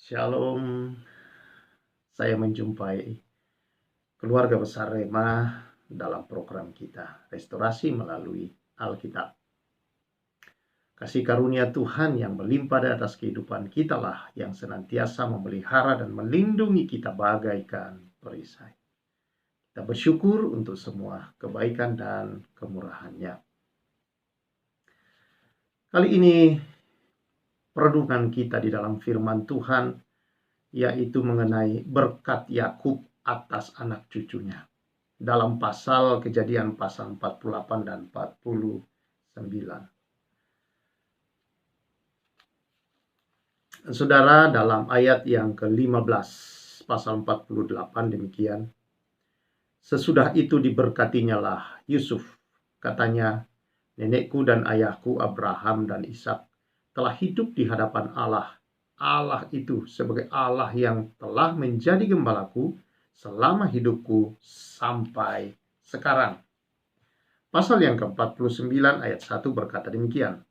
Shalom, saya menjumpai keluarga besar Rema dalam program kita, Restorasi melalui Alkitab. Kasih karunia Tuhan yang melimpah di atas kehidupan kita lah yang senantiasa memelihara dan melindungi kita bagaikan perisai. Kita bersyukur untuk semua kebaikan dan kemurahan-Nya. Kali ini perenungan kita di dalam firman Tuhan yaitu mengenai berkat Yakub atas anak cucunya. Dalam pasal Kejadian pasal 48 dan 49. Saudara, dalam ayat yang ke-15 pasal 48 demikian. Sesudah itu diberkatinya lah Yusuf. Katanya, nenekku dan ayahku Abraham dan Ishak telah hidup di hadapan Allah. Allah itu sebagai Allah yang telah menjadi gembalaku selama hidupku sampai sekarang. Pasal yang ke-49 ayat 1 berkata demikian.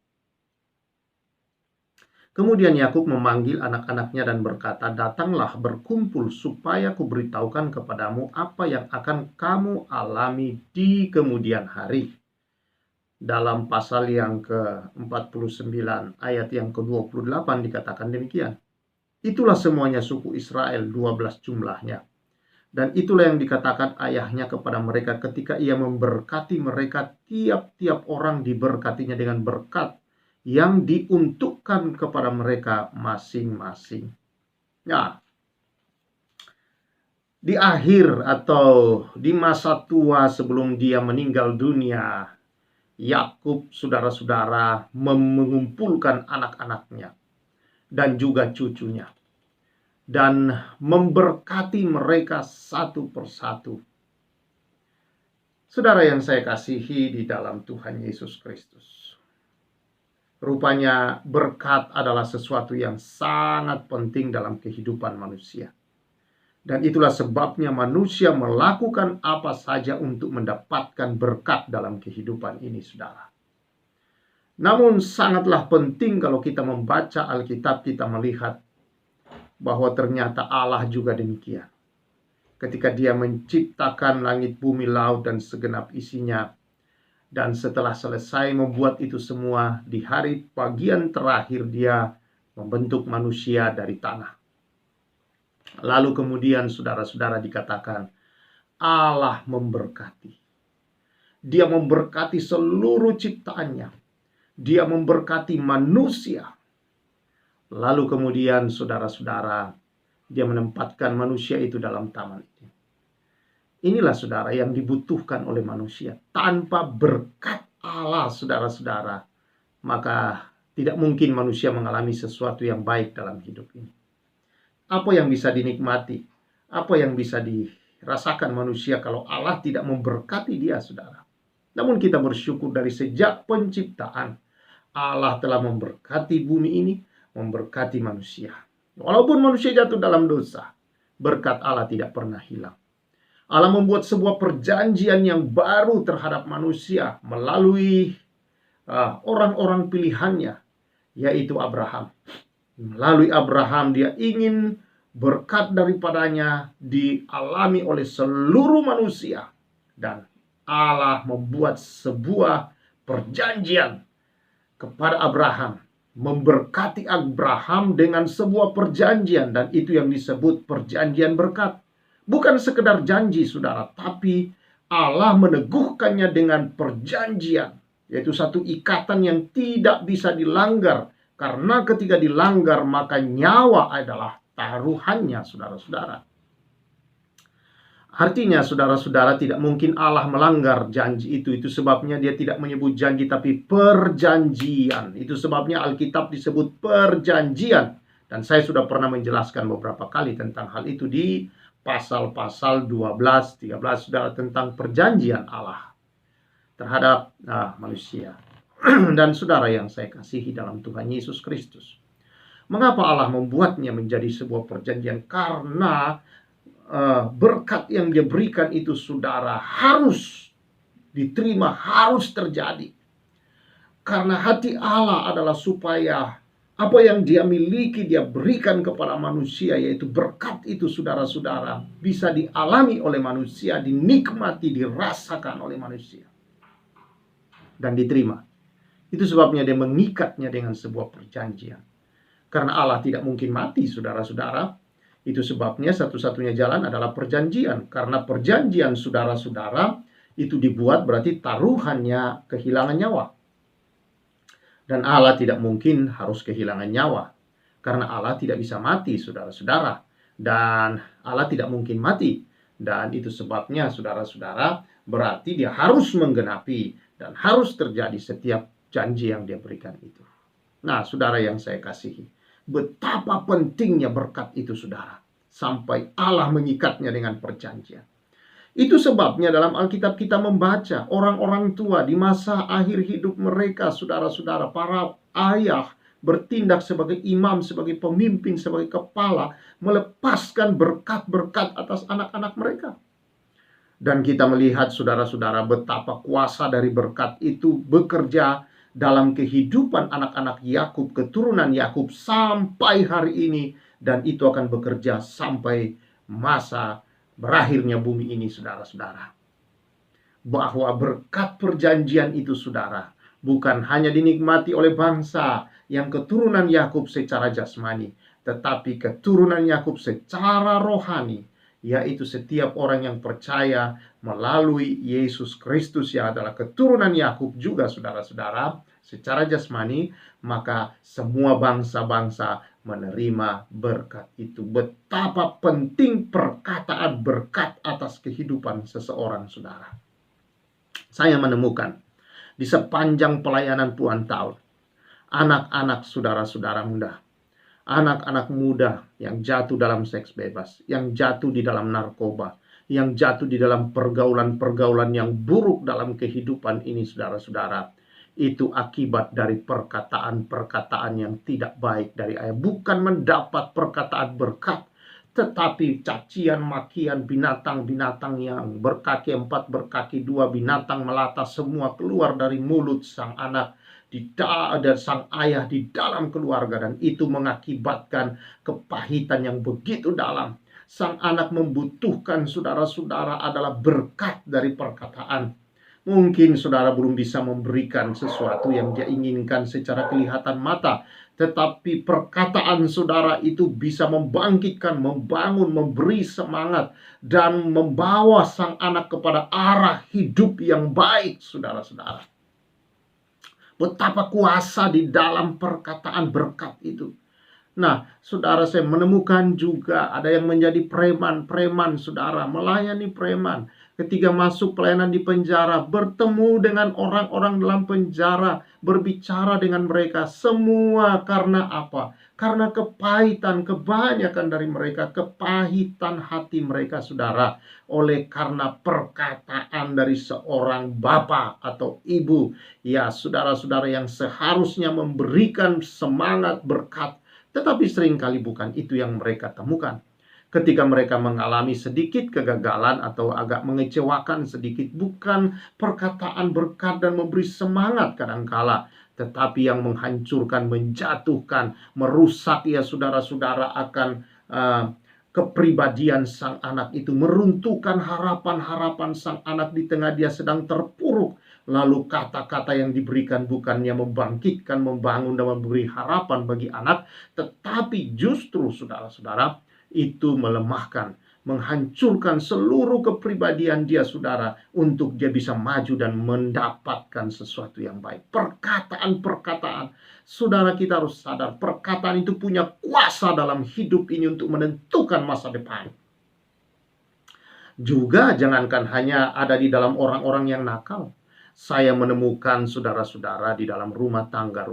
Kemudian Yakub memanggil anak-anaknya dan berkata, datanglah berkumpul supaya kuberitahukan kepadamu apa yang akan kamu alami di kemudian hari. Dalam pasal yang ke-49 ayat yang ke-28 dikatakan demikian. Itulah semuanya suku Israel, 12 jumlahnya. Dan itulah yang dikatakan ayahnya kepada mereka ketika ia memberkati mereka, tiap-tiap orang diberkatinya dengan berkat yang diuntukkan kepada mereka masing-masing. Nah, di akhir atau di masa tua sebelum dia meninggal dunia, Yakub, saudara-saudara, mengumpulkan anak-anaknya dan juga cucunya dan memberkati mereka satu persatu. Saudara yang saya kasihi di dalam Tuhan Yesus Kristus, rupanya berkat adalah sesuatu yang sangat penting dalam kehidupan manusia. Dan itulah sebabnya manusia melakukan apa saja untuk mendapatkan berkat dalam kehidupan ini, saudara. Namun sangatlah penting kalau kita membaca Alkitab, kita melihat bahwa ternyata Allah juga demikian. Ketika dia menciptakan langit, bumi, laut, dan segenap isinya, dan setelah selesai membuat itu semua, di hari bagian terakhir dia membentuk manusia dari tanah. Lalu kemudian saudara-saudara dikatakan Allah memberkati. Dia memberkati seluruh ciptaannya. Dia memberkati manusia. Lalu kemudian saudara-saudara, dia menempatkan manusia itu dalam taman itu. Inilah saudara yang dibutuhkan oleh manusia. Tanpa berkat Allah, saudara-saudara, maka tidak mungkin manusia mengalami sesuatu yang baik dalam hidup ini. Apa yang bisa dinikmati, apa yang bisa dirasakan manusia kalau Allah tidak memberkati dia, saudara. Namun kita bersyukur dari sejak penciptaan, Allah telah memberkati bumi ini, memberkati manusia. Walaupun manusia jatuh dalam dosa, berkat Allah tidak pernah hilang. Allah membuat sebuah perjanjian yang baru terhadap manusia melalui orang-orang pilihannya, yaitu Abraham. Melalui Abraham dia ingin berkat daripadanya dialami oleh seluruh manusia. Dan Allah membuat sebuah perjanjian kepada Abraham. Memberkati Abraham dengan sebuah perjanjian. Dan itu yang disebut perjanjian berkat. Bukan sekedar janji, saudara, tapi Allah meneguhkannya dengan perjanjian, yaitu satu ikatan yang tidak bisa dilanggar. Karena ketika dilanggar, maka nyawa adalah taruhannya, saudara-saudara. Artinya, saudara-saudara, tidak mungkin Allah melanggar janji itu. Itu sebabnya dia tidak menyebut janji, tapi perjanjian. Itu sebabnya Alkitab disebut perjanjian. Dan saya sudah pernah menjelaskan beberapa kali tentang hal itu di pasal-pasal 12, 13, saudara, tentang perjanjian Allah terhadap manusia. Dan saudara yang saya kasihi dalam Tuhan Yesus Kristus, mengapa Allah membuatnya menjadi sebuah perjanjian? Karena berkat yang dia berikan itu, saudara, harus diterima, harus terjadi. Karena hati Allah adalah supaya Apa yang dia miliki, dia berikan kepada manusia, yaitu berkat itu, saudara-saudara, bisa dialami oleh manusia, dinikmati, dirasakan oleh manusia, dan diterima. Itu sebabnya dia mengikatnya dengan sebuah perjanjian. Karena Allah tidak mungkin mati, saudara-saudara. Itu sebabnya satu-satunya jalan adalah perjanjian. Karena perjanjian, saudara-saudara, itu dibuat berarti taruhannya kehilangan nyawa. Dan Allah tidak mungkin harus kehilangan nyawa. Karena Allah tidak bisa mati, saudara-saudara. Dan Allah tidak mungkin mati. Dan itu sebabnya, saudara-saudara, berarti dia harus menggenapi dan harus terjadi setiap janji yang dia berikan itu. Nah, saudara yang saya kasihi, betapa pentingnya berkat itu, saudara. Sampai Allah mengikatnya dengan perjanjian. Itu sebabnya dalam Alkitab kita membaca orang-orang tua di masa akhir hidup mereka, saudara-saudara, para ayah bertindak sebagai imam, sebagai pemimpin, sebagai kepala, melepaskan berkat-berkat atas anak-anak mereka. Dan kita melihat, saudara-saudara, betapa kuasa dari berkat itu bekerja dalam kehidupan anak-anak Yakub, keturunan Yakub sampai hari ini, dan itu akan bekerja sampai masa berakhirnya bumi ini, saudara-saudara. Bahwa berkat perjanjian itu, saudara, bukan hanya dinikmati oleh bangsa yang keturunan Yakub secara jasmani, tetapi keturunan Yakub secara rohani, yaitu setiap orang yang percaya melalui Yesus Kristus yang adalah keturunan Yakub juga, saudara-saudara, secara jasmani, maka semua bangsa-bangsa menerima berkat itu. Betapa penting perkataan berkat atas kehidupan seseorang, saudara. Saya menemukan di sepanjang pelayanan puluhan tahun, anak-anak saudara-saudara muda, anak-anak muda yang jatuh dalam seks bebas, yang jatuh di dalam narkoba, yang jatuh di dalam pergaulan-pergaulan yang buruk dalam kehidupan ini, saudara-saudara, itu akibat dari perkataan-perkataan yang tidak baik dari ayah. Bukan mendapat perkataan berkat, tetapi cacian, makian, binatang-binatang yang berkaki 4, berkaki 2, binatang melata, semua keluar dari mulut sang anak, dari sang ayah di dalam keluarga. Dan itu mengakibatkan kepahitan yang begitu dalam. Sang anak membutuhkan, saudara-saudara, adalah berkat dari perkataan. Mungkin saudara belum bisa memberikan sesuatu yang dia inginkan secara kelihatan mata, tetapi perkataan saudara itu bisa membangkitkan, membangun, memberi semangat, dan membawa sang anak kepada arah hidup yang baik, saudara-saudara. Betapa kuasa di dalam perkataan berkat itu. Nah, saudara, saya menemukan juga ada yang menjadi preman, saudara, melayani preman. Ketika masuk pelayanan di penjara, bertemu dengan orang-orang dalam penjara, berbicara dengan mereka. Semua karena apa? Karena kepahitan, kebanyakan dari mereka, kepahitan hati mereka, saudara. Oleh karena perkataan dari seorang bapak atau ibu. Ya, saudara-saudara, yang seharusnya memberikan semangat berkat, tetapi seringkali bukan itu yang mereka temukan. Ketika mereka mengalami sedikit kegagalan atau agak mengecewakan sedikit, bukan perkataan berkat dan memberi semangat kadangkala, tetapi yang menghancurkan, menjatuhkan, merusak, ya saudara-saudara, akan kepribadian sang anak itu, meruntuhkan harapan-harapan sang anak di tengah dia sedang terpuruk. Lalu kata-kata yang diberikan bukannya membangkitkan, membangun, dan memberi harapan bagi anak, tetapi justru, saudara-saudara, itu melemahkan, menghancurkan seluruh kepribadian dia, saudara, untuk dia bisa maju dan mendapatkan sesuatu yang baik. Perkataan-perkataan, saudara, kita harus sadar, perkataan itu punya kuasa dalam hidup ini untuk menentukan masa depan. Juga jangankan hanya ada di dalam orang-orang yang nakal. Saya menemukan, saudara-saudara, di dalam rumah tangga,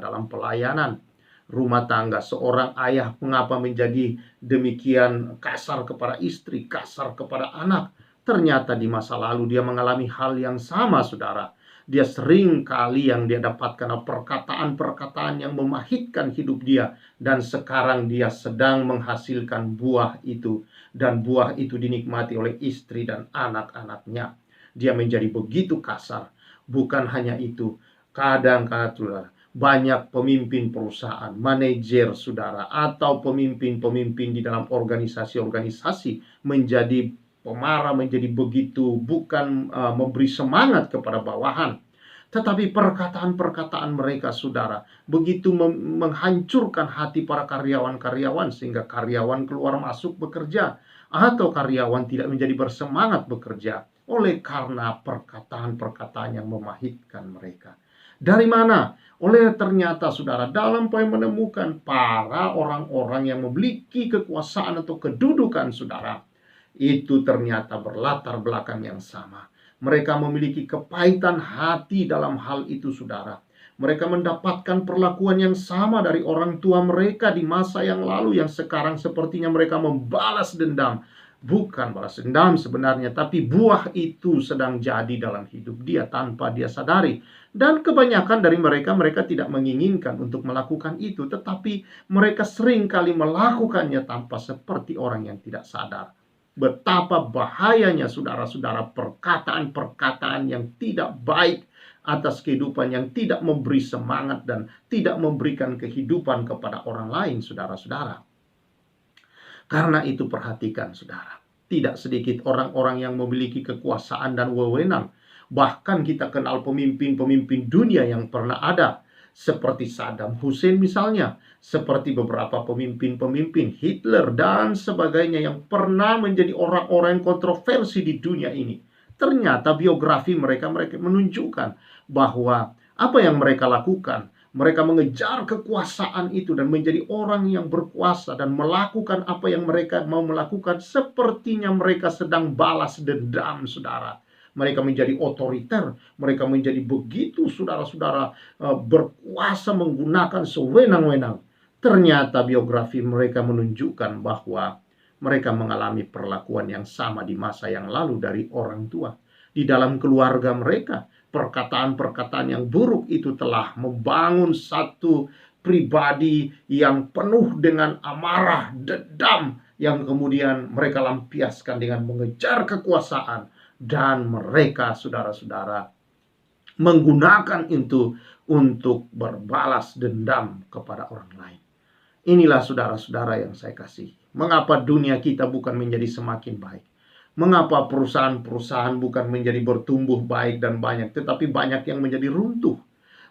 dalam pelayanan rumah tangga, seorang ayah mengapa menjadi demikian kasar kepada istri, kasar kepada anak. Ternyata di masa lalu dia mengalami hal yang sama, saudara. Dia sering kali yang dia dapatkan perkataan-perkataan yang memahitkan hidup dia. Dan sekarang dia sedang menghasilkan buah itu. Dan buah itu dinikmati oleh istri dan anak-anaknya. Dia menjadi begitu kasar. Bukan hanya itu, kadang-kadang Banyak pemimpin perusahaan, manajer saudara, atau pemimpin-pemimpin di dalam organisasi-organisasi menjadi pemarah, menjadi begitu bukan memberi semangat kepada bawahan. Tetapi perkataan-perkataan mereka saudara begitu menghancurkan hati para karyawan-karyawan, sehingga karyawan keluar masuk bekerja, atau karyawan tidak menjadi bersemangat bekerja oleh karena perkataan-perkataan yang memahitkan mereka. Dari mana? Oleh ternyata saudara dalam menemukan para orang-orang yang memiliki kekuasaan atau kedudukan saudara, itu ternyata berlatar belakang yang sama. Mereka memiliki kepahitan hati dalam hal itu saudara. Mereka mendapatkan perlakuan yang sama dari orang tua mereka di masa yang lalu, yang sekarang sepertinya mereka membalas dendam. Bukan balas dendam sebenarnya, tapi buah itu sedang jadi dalam hidup dia tanpa dia sadari. Dan kebanyakan dari mereka tidak menginginkan untuk melakukan itu, tetapi mereka seringkali melakukannya tanpa seperti orang yang tidak sadar. Betapa bahayanya saudara-saudara perkataan-perkataan yang tidak baik atas kehidupan, yang tidak memberi semangat dan tidak memberikan kehidupan kepada orang lain, saudara-saudara. Karena itu perhatikan saudara, tidak sedikit orang-orang yang memiliki kekuasaan dan wewenang. Bahkan kita kenal pemimpin-pemimpin dunia yang pernah ada, seperti Saddam Hussein misalnya, seperti beberapa pemimpin-pemimpin Hitler dan sebagainya yang pernah menjadi orang-orang yang kontroversi di dunia ini. Ternyata biografi mereka menunjukkan bahwa apa yang mereka lakukan, mereka mengejar kekuasaan itu dan menjadi orang yang berkuasa dan melakukan apa yang mereka mau melakukan, sepertinya mereka sedang balas dendam saudara. Mereka menjadi otoriter, mereka menjadi begitu saudara-saudara berkuasa menggunakan sewenang-wenang. Ternyata biografi mereka menunjukkan bahwa mereka mengalami perlakuan yang sama di masa yang lalu dari orang tua. Di dalam keluarga mereka, perkataan-perkataan yang buruk itu telah membangun satu pribadi yang penuh dengan amarah, dendam, yang kemudian mereka lampiaskan dengan mengejar kekuasaan. Dan mereka saudara-saudara menggunakan itu untuk berbalas dendam kepada orang lain. Inilah saudara-saudara yang saya kasihi. Mengapa dunia kita bukan menjadi semakin baik? Mengapa perusahaan-perusahaan bukan menjadi bertumbuh baik dan banyak, tetapi banyak yang menjadi runtuh?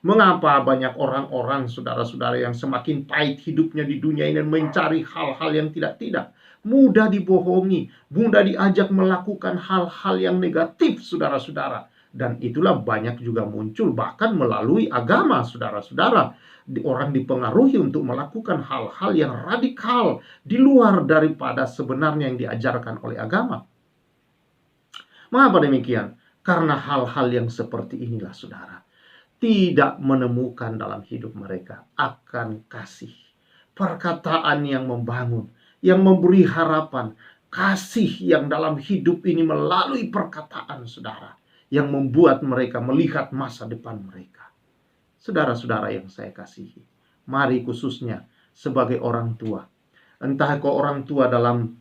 Mengapa banyak orang-orang saudara-saudara yang semakin pahit hidupnya di dunia ini dan mencari hal-hal yang tidak-tidak? Mudah dibohongi, mudah diajak melakukan hal-hal yang negatif saudara-saudara. Dan itulah banyak juga muncul bahkan melalui agama saudara-saudara. Orang dipengaruhi untuk melakukan hal-hal yang radikal di luar daripada sebenarnya yang diajarkan oleh agama. Mengapa demikian? Karena hal-hal yang seperti inilah saudara tidak menemukan dalam hidup mereka akan kasih, perkataan yang membangun, yang memberi harapan, kasih yang dalam hidup ini melalui perkataan saudara, yang membuat mereka melihat masa depan mereka. Saudara-saudara yang saya kasihi, mari khususnya sebagai orang tua, entah kau orang tua dalam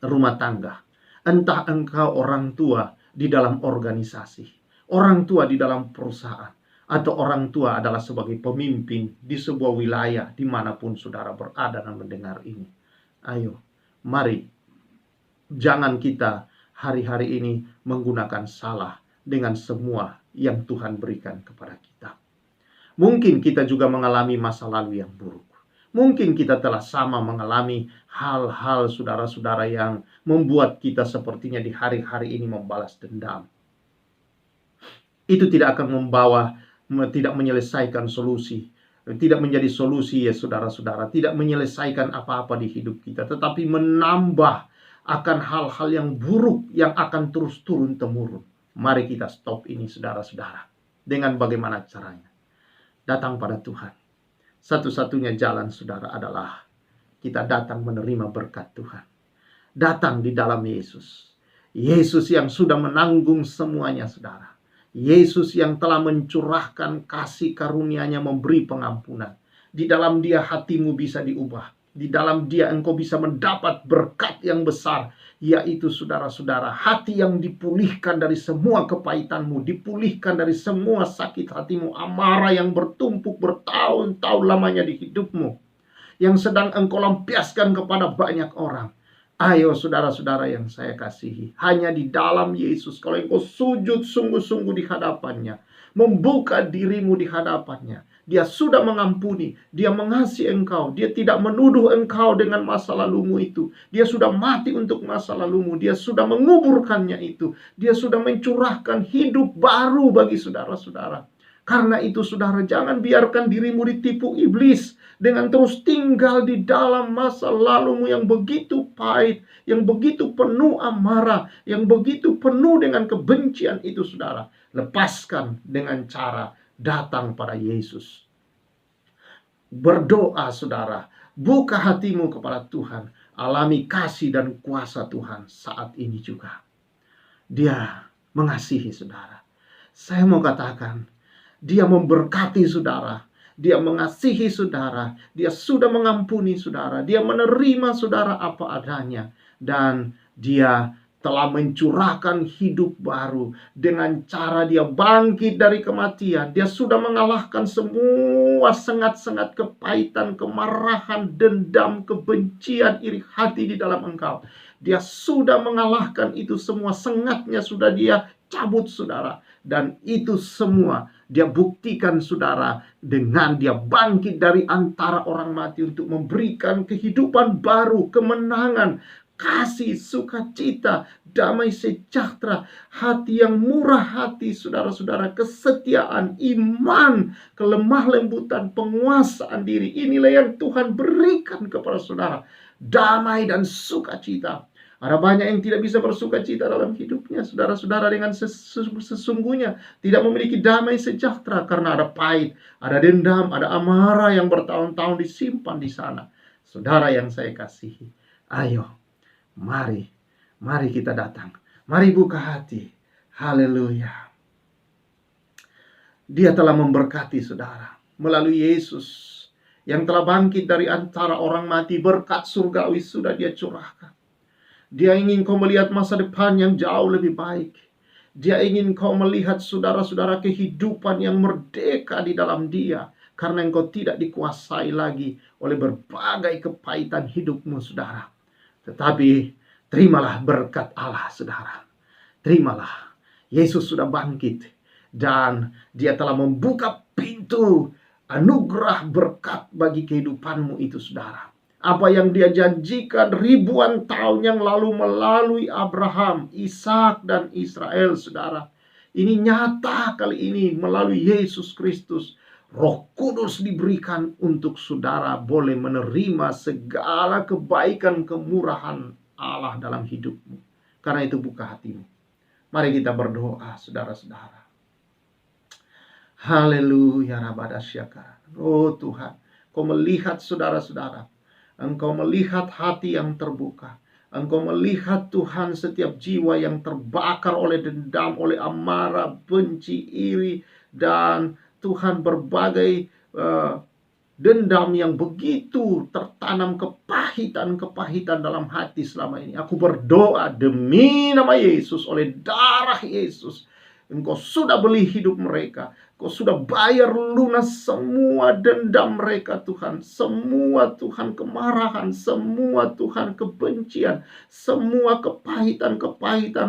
rumah tangga, entah engkau orang tua di dalam organisasi, orang tua di dalam perusahaan, atau orang tua adalah sebagai pemimpin di sebuah wilayah dimanapun saudara berada dan mendengar ini. Ayo, mari jangan kita hari-hari ini menggunakan salah dengan semua yang Tuhan berikan kepada kita. Mungkin kita juga mengalami masa lalu yang buruk. Mungkin kita telah sama mengalami hal-hal saudara-saudara yang membuat kita sepertinya di hari-hari ini membalas dendam. Itu tidak akan tidak menyelesaikan solusi. Tidak menjadi solusi ya saudara-saudara. Tidak menyelesaikan apa-apa di hidup kita. Tetapi menambah akan hal-hal yang buruk yang akan terus turun-temurun. Mari kita stop ini saudara-saudara. Dengan bagaimana caranya? Datang pada Tuhan. Satu-satunya jalan saudara adalah kita datang menerima berkat Tuhan. Datang di dalam Yesus. Yesus yang sudah menanggung semuanya saudara. Yesus yang telah mencurahkan kasih karunia-Nya, memberi pengampunan. Di dalam Dia hatimu bisa diubah. Di dalam Dia engkau bisa mendapat berkat yang besar, yaitu saudara-saudara, hati yang dipulihkan dari semua kepahitanmu, dipulihkan dari semua sakit hatimu, amarah yang bertumpuk bertahun-tahun lamanya di hidupmu, yang sedang engkau lampiaskan kepada banyak orang. Ayo saudara-saudara yang saya kasihi, hanya di dalam Yesus, kalau engkau sujud sungguh-sungguh di hadapannya, membuka dirimu di hadapannya, Dia sudah mengampuni, Dia mengasihi engkau, Dia tidak menuduh engkau dengan masa lalumu itu. Dia sudah mati untuk masa lalumu, Dia sudah menguburkannya itu, Dia sudah mencurahkan hidup baru bagi saudara-saudara. Karena itu saudara, jangan biarkan dirimu ditipu iblis dengan terus tinggal di dalam masa lalumu yang begitu pahit, yang begitu penuh amarah, yang begitu penuh dengan kebencian itu saudara. Lepaskan dengan cara datang pada Yesus. Berdoa saudara, buka hatimu kepada Tuhan, alami kasih dan kuasa Tuhan saat ini juga. Dia mengasihi saudara. Saya mau katakan, Dia memberkati saudara, Dia mengasihi saudara, Dia sudah mengampuni saudara, Dia menerima saudara apa adanya, dan Dia telah mencurahkan hidup baru dengan cara Dia bangkit dari kematian. Dia sudah mengalahkan semua sengat-sengat kepahitan, kemarahan, dendam, kebencian, iri hati di dalam engkau. Dia sudah mengalahkan itu semua, sengatnya sudah Dia cabut saudara. Dan itu semua Dia buktikan saudara dengan Dia bangkit dari antara orang mati untuk memberikan kehidupan baru, kemenangan, kasih, sukacita, damai sejahtera, hati yang murah hati saudara-saudara, kesetiaan, iman, kelemah lembutan, penguasaan diri. Inilah yang Tuhan berikan kepada saudara, damai dan sukacita. Ada banyak yang tidak bisa bersukacita dalam hidupnya, saudara-saudara, dengan sesungguhnya tidak memiliki damai sejahtera karena ada pahit, ada dendam, ada amarah yang bertahun-tahun disimpan di sana. Saudara yang saya kasihi, ayo, mari kita datang, mari buka hati. Haleluya. Dia telah memberkati saudara melalui Yesus yang telah bangkit dari antara orang mati. Berkat surgawi sudah Dia curahkan. Dia ingin kau melihat masa depan yang jauh lebih baik. Dia ingin kau melihat saudara-saudara kehidupan yang merdeka di dalam Dia, karena engkau tidak dikuasai lagi oleh berbagai kepahitan hidupmu saudara. Tetapi terimalah berkat Allah saudara. Terimalah, Yesus sudah bangkit dan Dia telah membuka pintu anugerah berkat bagi kehidupanmu itu saudara. Apa yang Dia janjikan ribuan tahun yang lalu melalui Abraham, Ishak, dan Israel saudara, ini nyata kali ini melalui Yesus Kristus. Roh Kudus diberikan untuk saudara boleh menerima segala kebaikan, kemurahan Allah dalam hidupmu. Karena itu buka hatimu. Mari kita berdoa saudara-saudara. Haleluya rabadasyaka. Oh Tuhan, Kau melihat saudara-saudara. Engkau melihat hati yang terbuka. Engkau melihat Tuhan setiap jiwa yang terbakar oleh dendam, oleh amarah, benci, iri, dan Tuhan berbagai dendam yang begitu tertanam, kepahitan dalam hati selama ini. Aku berdoa demi nama Yesus, oleh darah Yesus, Engkau sudah beli hidup mereka. Kau sudah bayar lunas semua dendam mereka Tuhan. Semua Tuhan kemarahan, semua Tuhan kebencian, semua kepahitan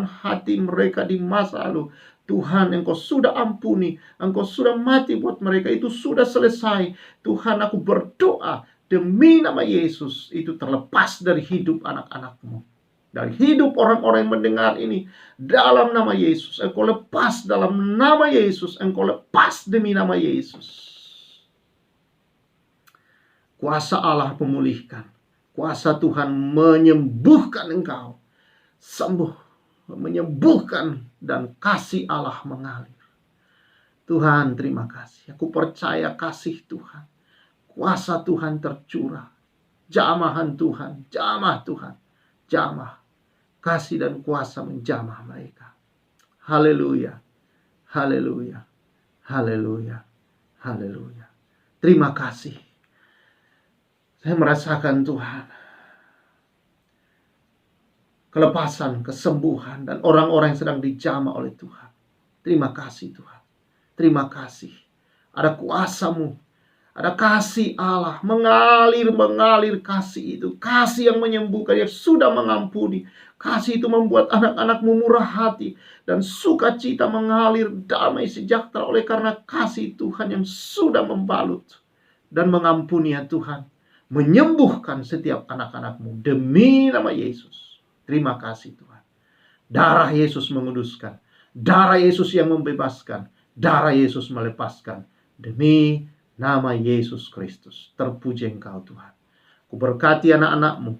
hati mereka di masa lalu. Tuhan, Engkau sudah ampuni, Engkau sudah mati buat mereka, itu sudah selesai. Tuhan, aku berdoa demi nama Yesus, itu terlepas dari hidup anak-anak-Mu, dari hidup orang-orang yang mendengar ini. Dalam nama Yesus, Engkau lepas. Dalam nama Yesus, Engkau lepas demi nama Yesus. Kuasa Allah memulihkan, kuasa Tuhan menyembuhkan engkau. Sembuh, menyembuhkan, dan kasih Allah mengalir. Tuhan, terima kasih. Aku percaya kasih Tuhan, kuasa Tuhan tercurah. Jamahan Tuhan, jamah Tuhan, jamah. Kasih dan kuasa menjamah mereka. Haleluya, haleluya, haleluya, haleluya. Terima kasih. Saya merasakan Tuhan, kelepasan, kesembuhan, dan orang-orang yang sedang dijamah oleh Tuhan. Terima kasih Tuhan. Terima kasih. Ada kuasa-Mu, ada kasih Allah mengalir kasih itu. Kasih yang menyembuhkan, yang sudah mengampuni. Kasih itu membuat anak-anak-Mu murah hati. Dan sukacita mengalir, damai sejahtera oleh karena kasih Tuhan yang sudah membalut dan mengampuni ya Tuhan. Menyembuhkan setiap anak-anak-Mu demi nama Yesus. Terima kasih Tuhan. Darah Yesus menguduskan. Darah Yesus yang membebaskan. Darah Yesus melepaskan. Demi nama Yesus Kristus. Terpuji Engkau Tuhan. Kuberkati anak-anak-Mu.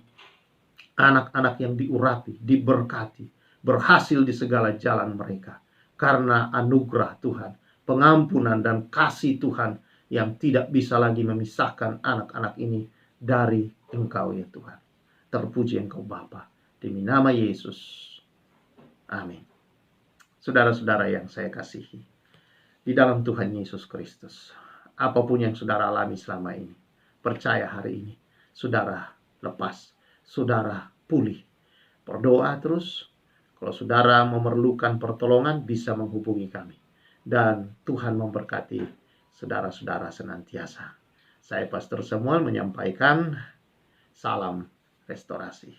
Anak-anak yang diurapi, diberkati. Berhasil di segala jalan mereka. Karena anugerah Tuhan. Pengampunan dan kasih Tuhan yang tidak bisa lagi memisahkan anak-anak ini dari Engkau ya Tuhan. Terpuji Engkau Bapa. Demi nama Yesus. Amin. Saudara-saudara yang saya kasihi, di dalam Tuhan Yesus Kristus, apapun yang saudara alami selama ini, percaya hari ini, saudara lepas, saudara pulih. Berdoa terus. Kalau saudara memerlukan pertolongan, bisa menghubungi kami. Dan Tuhan memberkati saudara-saudara senantiasa. Saya Pastor Samuel menyampaikan salam restorasi.